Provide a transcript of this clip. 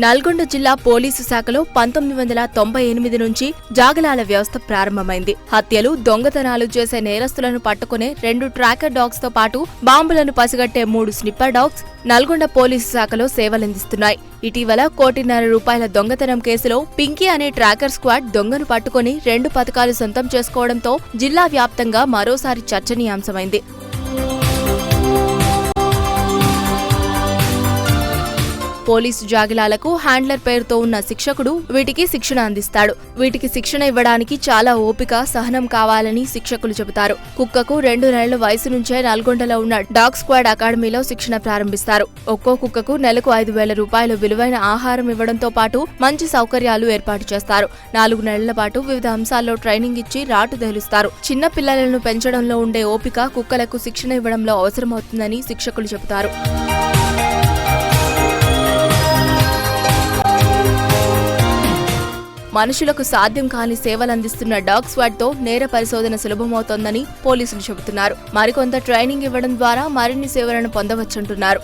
నల్గొండ జిల్లా పోలీసు శాఖలో 1998 నుంచి జాగలాల వ్యవస్థ ప్రారంభమైంది. హత్యలు, దొంగతనాలు చేసే నేరస్తులను పట్టుకునే 2 ట్రాకర్ డాగ్స్ తో పాటు బాంబులను పసిగట్టే 3 స్నిప్పర్ డాగ్స్ నల్గొండ పోలీసు శాఖలో సేవలందిస్తున్నాయి. ఇటీవల ₹1.5 దొంగతనం కేసులో పింకీ అనే ట్రాకర్ స్క్వాడ్ దొంగను పట్టుకుని 2 పతకాలు సొంతం చేసుకోవడంతో జిల్లా వ్యాప్తంగా మరోసారి చర్చనీయాంశమైంది. పోలీసు జాగిలాలకు హ్యాండ్లర్ పేరుతో ఉన్న శిక్షకుడు వీటికి శిక్షణ అందిస్తాడు. వీటికి శిక్షణ ఇవ్వడానికి చాలా ఓపిక, సహనం కావాలని శిక్షకులు చెబుతారు. కుక్కకు 2 నెలల వయసు నుంచే నల్గొండలో ఉన్న డాగ్ స్క్వాడ్ అకాడమీలో శిక్షణ ప్రారంభిస్తారు. ఒక్కో కుక్కకు నెలకు ₹5,000 విలువైన ఆహారం ఇవ్వడంతో పాటు మంచి సౌకర్యాలు ఏర్పాటు చేస్తారు. 4 నెలల పాటు వివిధ అంశాల్లో ట్రైనింగ్ ఇచ్చి రాటు తేలుస్తారు. చిన్న పిల్లలను పెంచడంలో ఉండే ఓపిక కుక్కలకు శిక్షణ ఇవ్వడంలో అవసరమవుతుందని శిక్షకులు చెబుతారు. మనుషులకు సాధ్యం కాని సేవలందిస్తున్న డాగ్ స్క్వాడ్ తో నేర పరిశోధన సులభమవుతోందని పోలీసులు చెబుతున్నారు. మరికొంత ట్రైనింగ్ ఇవ్వడం ద్వారా మరిన్ని సేవలను పొందవచ్చంటున్నారు.